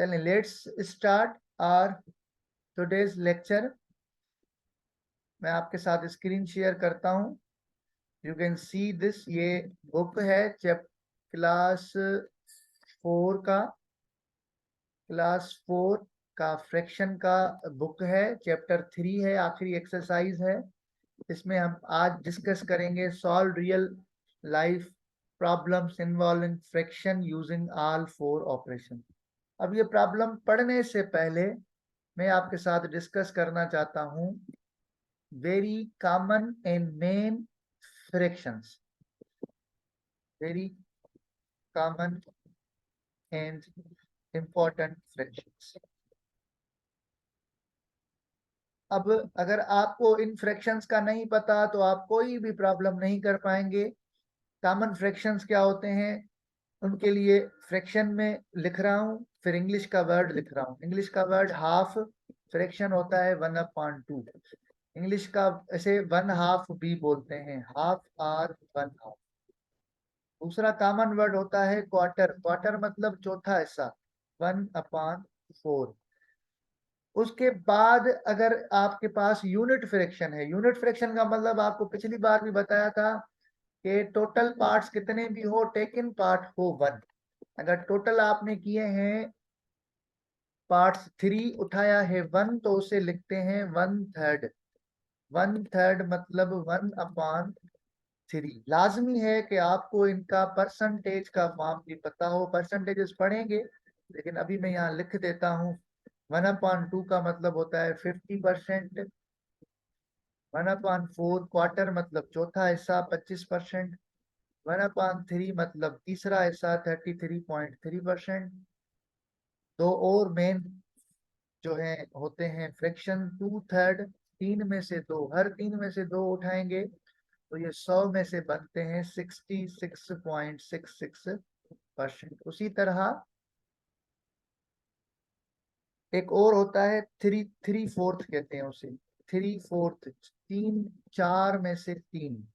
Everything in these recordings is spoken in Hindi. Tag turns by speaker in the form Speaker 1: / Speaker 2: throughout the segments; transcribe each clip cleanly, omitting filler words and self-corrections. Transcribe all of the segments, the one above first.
Speaker 1: चलें, let's start our today's lecture. मैं आपके साथ स्क्रीन शेयर करता हूं। You can see this. ये बुक है क्लास 4 का फ्रैक्शन का बुक है। चैप्टर 3 है, आखिरी एक्सरसाइज है। इसमें हम आज डिस्कस करेंगे solve real life problems involving fraction using all 4 operation. अब ये प्रॉब्लम पढ़ने से पहले मैं आपके साथ डिस्कस करना चाहता हूं very common and main fractions. Very common and important fractions. अब अगर आपको इन फ्रैक्शंस का नहीं पता तो आप कोई भी प्रॉब्लम नहीं कर पाएंगे। कॉमन फ्रैक्शंस क्या होते हैं उनके लिए फ्रैक्शन में लिख रहा हूं, फिर इंग्लिश का वर्ड लिख रहा हूं। इंग्लिश का वर्ड हाफ फ्रैक्शन होता है 1/2। इंग्लिश का ऐसे 1/2 भी बोलते हैं, हाफ आर 1/2। दूसरा कॉमन वर्ड होता है क्वार्टर। क्वार्टर मतलब चौथा हिस्सा, 1/4। उसके बाद अगर आपके पास यूनिट फ्रैक्शन है, यूनिट फ्रैक्शन का मतलब आपको पिछली बार भी बताया था कि टोटल पार्ट्स कितने भी हो, टेकन पार्ट हो 1। अगर टोटल आपने किए हैं पार्ट्स 3, उठाया है 1, तो उसे लिखते हैं 1/3। 1/3 मतलब 1/3। लाजमी है कि आपको इनका परसेंटेज का फॉर्म भी पता हो। परसेंटेजेस पढ़ेंगे, लेकिन अभी मैं यहाँ लिख देता हूँ। 1/2 का मतलब होता है 50%। 1/4 क्वार्टर मतलब चौथा हिस्सा 25%। 1/3 मतलब तीसरा हिस्सा 33.3%। दो और मेन जो है होते हैं फ्रैक्शन, 2/3। 3 में से 2, हर 3 में से 2 उठाएंगे तो ये 100 में से बनते हैं 66.66%। उसी तरह एक और होता है 3/4 कहते हैं उसे। 3/4, 4 में से 3,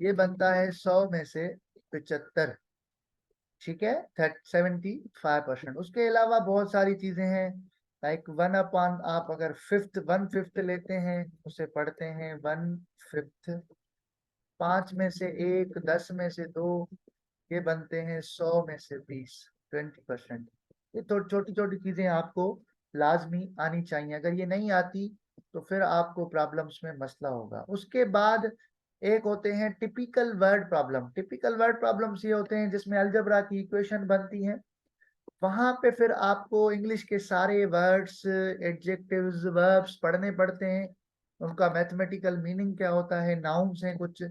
Speaker 1: ये बनता है 100 में से 75। ठीक है, 75%। उसके अलावा बहुत सारी चीजें हैं, लाइक 1/, आप अगर 1/5 लेते हैं उसे पढ़ते हैं 1/5। 5 में से 1, 10 में से 2, ये बनते हैं 100 में से 20, 20%। ये तो छोटी छोटी चीजें आपको लाजमी आनी चाहिए। अगर ये नहीं आती तो फिर आपको प्रॉब्लम्स में मसला होगा। उसके बाद एक होते हैं typical word problem. Typical word problems ये होते हैं जिसमें अलजेब्रा की इक्वेशन बनती है। वहां पे फिर आपको इंग्लिश के सारे वर्ड्स, एडजेक्टिव्स, वर्ब्स पढ़ने पड़ते हैं। उनका मैथमेटिकल मीनिंग क्या होता है, नाउन्स हैं कुछ।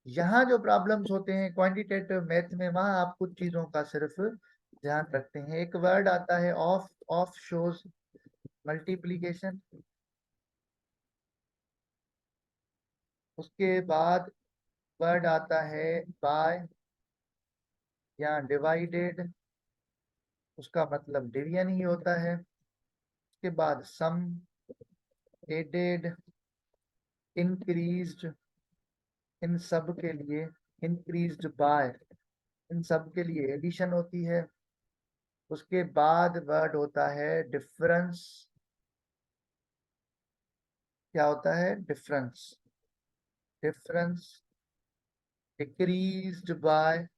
Speaker 1: यहाँ जो प्रॉब्लम्स होते हैं क्वांटिटेटिव मैथ में, वहां आप कुछ चीजों का सिर्फ ध्यान रखते हैं। एक वर्ड आता है ऑफ। Of shows multiplication. उसके बाद वर्ड आता है बाय या डिवाइडेड, उसका मतलब डिवीजन ही होता है। उसके बाद सम, एडेड, इंक्रीज्ड, इन सब के लिए इंक्रीज्ड बाय, इन सब के लिए एडिशन होती है। उसके बाद वर्ड होता है डिफरेंस। क्या होता है डिफरेंस? डिफरेंस डिक्रीज्ड बाय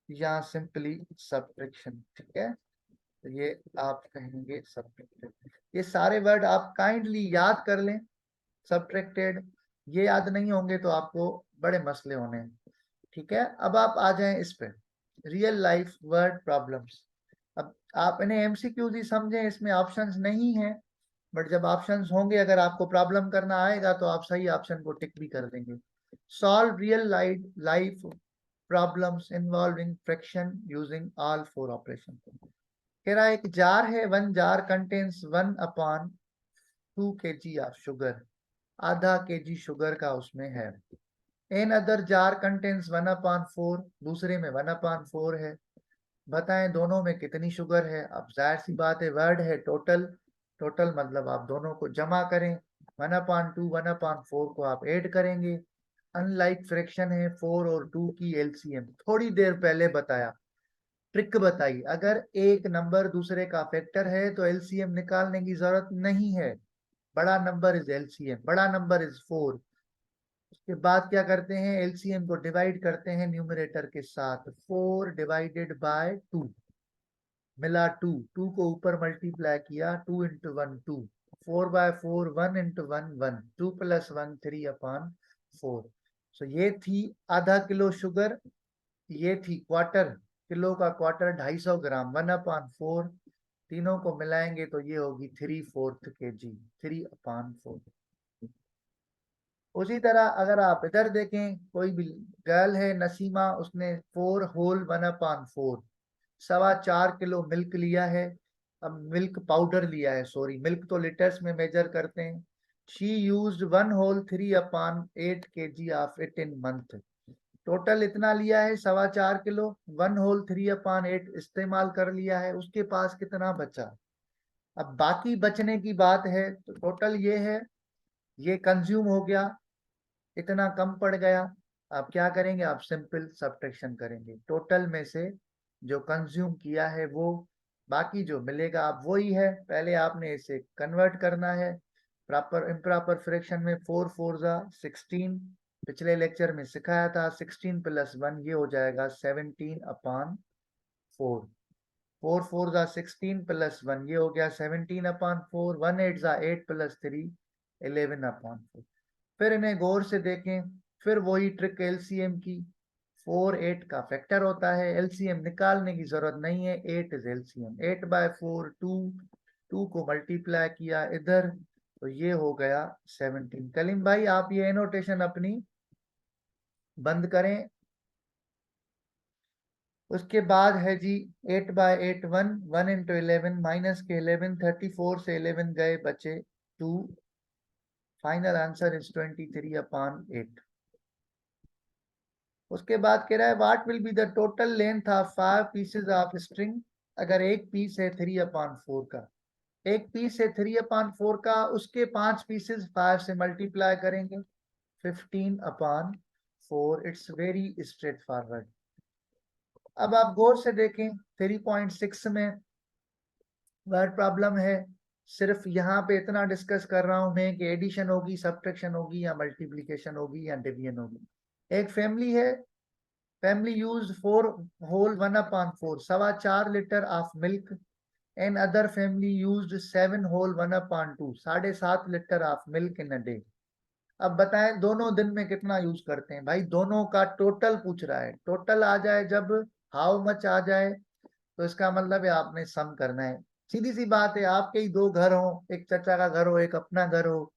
Speaker 1: या सिंपली सब्ट्रैक्शन। ठीक है, तो ये आप कहेंगे सब्ट्रैक्टेड। ये सारे वर्ड आप काइंडली याद कर लें। सब्ट्रैक्टेड ये याद नहीं होंगे तो आपको बड़े मसले होने हैं। ठीक है, अब आप आ जाएं इस पे, रियल लाइफ वर्ड प्रॉब्लम्स। अब आप इन्हें एमसीक्यूज ही समझें, इसमें ऑप्शंस नहीं है। बट जब ऑप्शंस होंगे, अगर आपको प्रॉब्लम करना आएगा तो आप सही ऑप्शन को टिक भी कर देंगे। Solve real life problems involving fraction using all 4 operation. कह रहा है एक जार है, 1 jar contains 1/2 kg of sugar. आधा kg शुगर का उसमें है। एन अदर जार कंटेन्स 1/4, दूसरे में 1/4 है। बताएं दोनों में कितनी शुगर है। अब जाहिर सी बात है, वर्ड है टोटल। टोटल मतलब आप दोनों को जमा करें। 1/2, 1/4 को आप ऐड करेंगे। अनलाइक फ्रैक्शन है 4 और 2 की एलसीएम, थोड़ी देर पहले बताया। ट्रिक बताइए, अगर एक नंबर दूसरे का फैक्टर है तो एलसीएम निकालने की जरूरत नहीं है। बड़ा नंबर इज एलसीएम, बड़ा नंबर इज 4। उसके बाद क्या करते हैं, एलसीएम को डिवाइड करते हैं न्यूमरेटर के साथ। 4 डिवाइडेड बाय 2 मिला 2, 2 को ऊपर मल्टीप्लाई किया, 2 इंटू 1 2, 4/4 1 इंटू 1 1, 2 + 1 3/4। सो ये थी आधा किलो शुगर, ये थी क्वार्टर किलो का क्वार्टर 250 ग्राम, 1/4। तीनों को मिलाएंगे तो ये होगी 3/4 kg, 3/4। उसी तरह अगर आप इधर देखें, कोई भी गर्ल है नसीमा, उसने 4 होल 1/4 4.25 किलो मिल्क लिया है। अब मिल्क पाउडर लिया है, सॉरी मिल्क तो लीटर्स में मेजर करते हैं। She used 1 whole 3/8 kg of it in month. Total इतना लिया है 4.25 किलो, 1 होल 3/8 इस्तेमाल कर लिया है, उसके पास कितना बचा। अब बाकी बचने की बात है, तो टोटल ये है, ये कंज्यूम हो गया, इतना कम पड़ गया। आप क्या करेंगे, आप सिंपल सब्ट्रैक्शन करेंगे, टोटल में से जो कंज्यूम किया है वो, बाकी जो मिलेगा आप वही है। पहले आपने इसे कन्वर्ट करना है प्रॉपर इम्प्रॉपर फ्रैक्शन में। 4 4 जा 16, पिछले लेक्चर में सिखाया था। 16 + 1 ये हो जाएगा 17/4। 4 4 जा 16 + 1 ये हो गया 17/4। 1 8 जा 8 + 3 11/4। फिर इन्हें गौर से देखें, फिर वही ट्रिक एलसीएम की। 4 8 का फैक्टर होता है, एलसीएम निकालने की जरूरत नहीं है, 8 इज एलसीएम। 8/4 2, 2 को मल्टीप्लाई किया इधर, तो ये हो गया 17। कलीम भाई आप ये एनोटेशन अपनी बंद करें। उसके बाद है जी 8/8 1, 1 इंटू 11 माइनस के 11, 34 से 11 गए बचे 2। Final answer is 23/8। उसके बाद कह रहा है what will be the total length of 5 pieces of string. अगर एक पीस है 3/4 का, एक पीस है 3/4 का, उसके 5 पीसेज 5 से मल्टीप्लाई करेंगे, 15/4। It's very straight forward. अब आप गौर से देखें 3.6 में वर्ड प्रॉब्लम है। सिर्फ यहाँ पे इतना डिस्कस कर रहा हूं मैं कि एडिशन होगी, सब्ट्रैक्शन होगी, या मल्टीप्लीकेशन होगी, या डिवीजन होगी। एक फैमिली है, family used 4 whole 1/4 4.25 litre of milk, and other family used 7 whole 1/2 7.5 litre of milk in a day। अब बताएं दोनों दिन में कितना यूज करते हैं। भाई दोनों का टोटल पूछ रहा है, टोटल आ जाए जब, हाउ मच आ जाए, तो इसका मतलब है आपने सम करना है। सीधी सी बात है, आपके ही दो घर हो, एक चाचा का घर हो, एक अपना घर हो।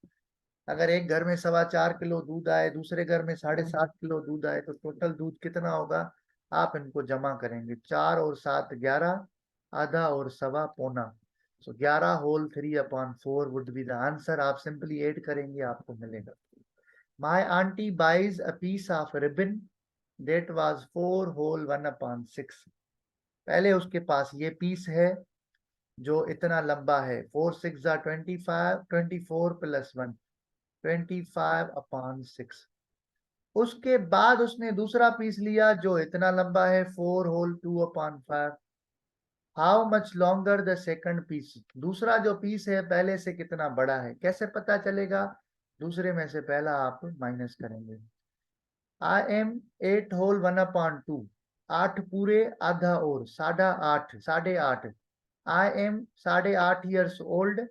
Speaker 1: अगर एक घर में 4.25 किलो दूध आए, दूसरे घर में 7.5 किलो दूध आए, तो टोटल दूध कितना होगा, आप इनको जमा करेंगे। 4 और 7 11, आधा और सवा पौना। So 11 whole 3/4 would be the answer. आप सिंपली ऐड करेंगे, आपको मिलेगा। My aunty buys a piece of ribbon that was 4 whole 1/6। पहले उसके पास ये पीस है जो इतना लंबा है, 4 6 25, 24 + 1 25/6। उसके बाद उसने दूसरा पीस लिया जो इतना लंबा है, 4 whole 2/5। How much longer the second piece. दूसरा जो पीस है पहले से कितना बड़ा है, कैसे पता चलेगा, दूसरे में से पहला आप माइनस करेंगे। आई एम 8 होल 1/2, 8 पूरे आधा और 8.5 8.5। I am 8.5 years old,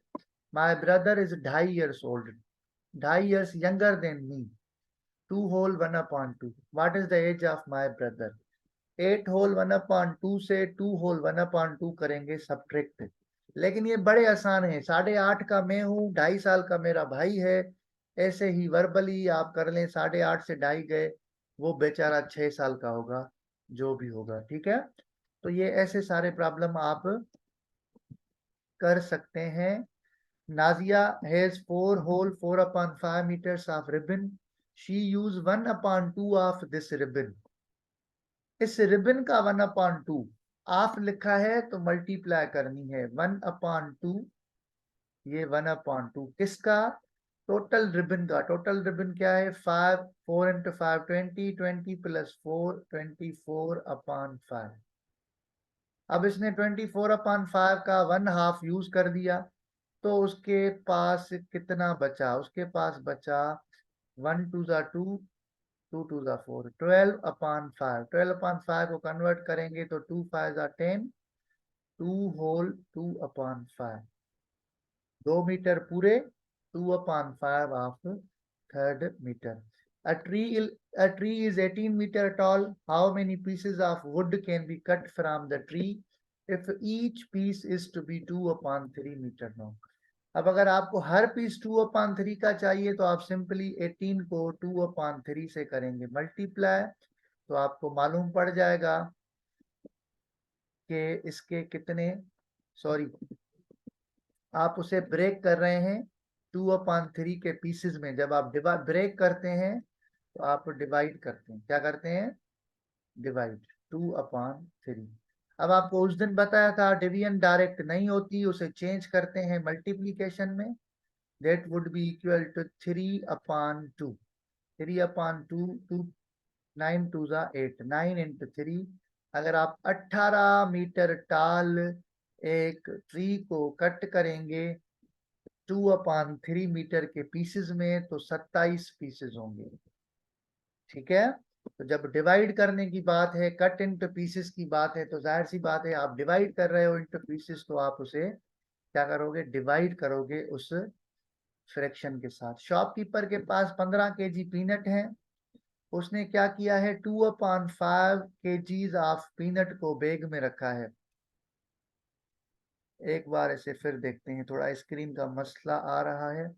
Speaker 1: my brother is 2.5 years old, 2.5 years younger than me. 2 whole 1/2, what is the age of my brother। 8 whole 1/2 से 2 whole 1/2 करेंगे सब्ट्रैक्ट। लेकिन ये बड़े आसान है, 8.5 का मैं हूँ, 2.5 साल का मेरा भाई है। ऐसे ही वर्बली आप कर लें, 8.5 से 2.5 गए, वो बेचारा 6 साल का होगा, जो भी होगा, ठीक है। तो ये ऐसे सारे प्रॉब्लम आप कर सकते हैं। Nazia has 4 whole 4/5 meters of ribbon, she used 1/2 of this ribbon। इस रिबन का 1/2 ऑफ लिखा है तो मल्टीप्लाई करनी है, 1/2। ये 1/2 किसका, टोटल रिबन का। टोटल रिबन क्या है, 5 4 × 5 20, 20 + 4 24/5। अब इसने 24/5 का 1/2 यूज कर दिया, तो उसके पास कितना बचा? उसके पास बचा 1 2 जा 2, 2 2 जा 4, 12/5। 12/5 को कन्वर्ट करेंगे तो 2 5 जा 10, 2 होल 2/5, 2 मीटर पूरे, 2/5 of third meter. A tree is 18 meter tall. How many pieces of wood can be cut from the tree if each piece is to be 2/3 meter long? अब अगर आपको हर पीस 2/3 का चाहिए तो आप सिंपली 18 को 2/3 से करेंगे मल्टीप्लाई, तो आपको मालूम पड़ जाएगा कि इसके कितने, सॉरी, आप उसे ब्रेक कर रहे हैं 2/3 के पीसेस में। जब आप ब्रेक करते हैं तो आप डिवाइड करते हैं, क्या करते हैं? डिवाइड 2/3। अब आपको उस दिन बताया था डिवीजन डायरेक्ट नहीं होती, उसे चेंज करते हैं मल्टीप्लीकेशन में। That would be equal to 3/2। 3/2, 2 9 2 जा 8, 9 इंटू 3। अगर आप 18 मीटर टाल एक ट्री को कट करेंगे 2/3 मीटर के पीसेस में तो 27 पीसेस होंगे। ठीक है, तो जब डिवाइड करने की बात है, कट इनटू पीसेस की बात है, तो जाहिर सी बात है आप डिवाइड कर रहे हो इनटू पीसेस, तो आप उसे क्या करोगे? डिवाइड करोगे उस फ्रैक्शन के साथ। शॉपकीपर के पास 15 केजी पीनट है, उसने क्या किया है? 2/5 केजीज ऑफ पीनट को बैग में रखा है। एक बार इसे फिर देखते हैं, थोड़ा स्क्रीन का मसला आ रहा है।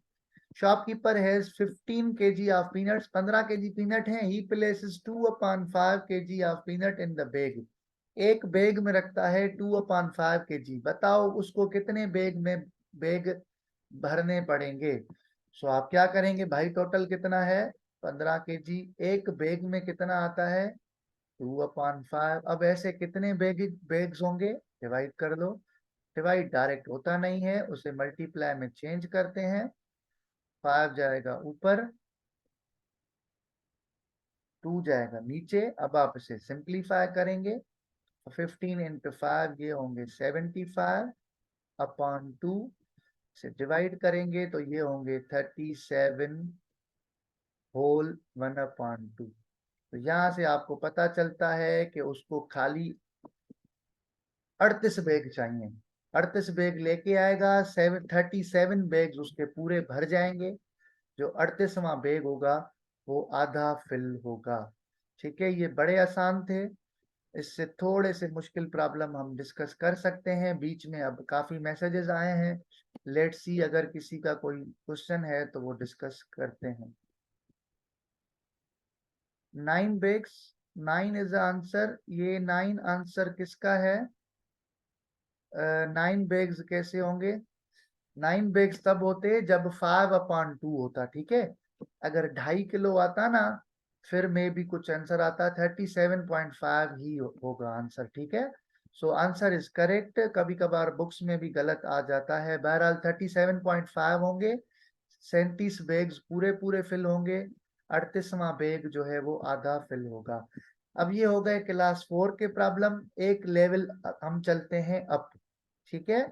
Speaker 1: Shopkeeper has 15 kg of peanuts, 15 kg peanut है। He places 2/5 kg of peanut in the bag, एक बैग में रखता है 2/5 kg। बताओ उसको कितने बैग में बैग भरने पड़ेंगे? सो आप क्या करेंगे भाई? टोटल कितना है? 15 kg। एक बैग में कितना आता है? 2/5। अब ऐसे कितने बैग्स होंगे? डिवाइड कर लो। डिवाइड डायरेक्ट होता नहीं है, उसे मल्टीप्लाई में चेंज करते हैं। 5 जाएगा ऊपर, 2 जाएगा नीचे। अब आप इसे सिंप्लीफाई करेंगे, 15 इंटू 5 ये होंगे 75/2 से डिवाइड करेंगे तो ये होंगे 37 होल 1/2। तो यहां से आपको पता चलता है कि उसको खाली 38 बैग चाहिए। 38 बैग लेके आएगा, 37 बैग उसके पूरे भर जाएंगे। जो 38वां बैग होगा वो आधा फिल होगा। ठीक है, ये बड़े आसान थे। इससे थोड़े से मुश्किल प्रॉब्लम हम डिस्कस कर सकते हैं बीच में। अब काफी मैसेजेस आए हैं, लेट्स सी अगर किसी का कोई क्वेश्चन है तो वो डिस्कस करते हैं। 9 बैग्स, 9 इज आंसर। ये 9 आंसर किसका है? 9 बैग्स कैसे होंगे? 9 बैग्स तब होते जब 5/2 होता। ठीक है, अगर 2.5 किलो आता ना, फिर में भी कुछ आंसर आता, 37.5 ही होगा आंसर। ठीक है, सो आंसर इज करेक्ट। कभी कभार बुक्स में भी गलत आ जाता है। बहरहाल 37.5 होंगे। 37 बैग्स पूरे पूरे फिल होंगे, 38वां बैग जो है वो आधा फिल होगा। अब ये हो गए क्लास 4 के प्रॉब्लम। एक लेवल हम चलते हैं अप। ठीक है,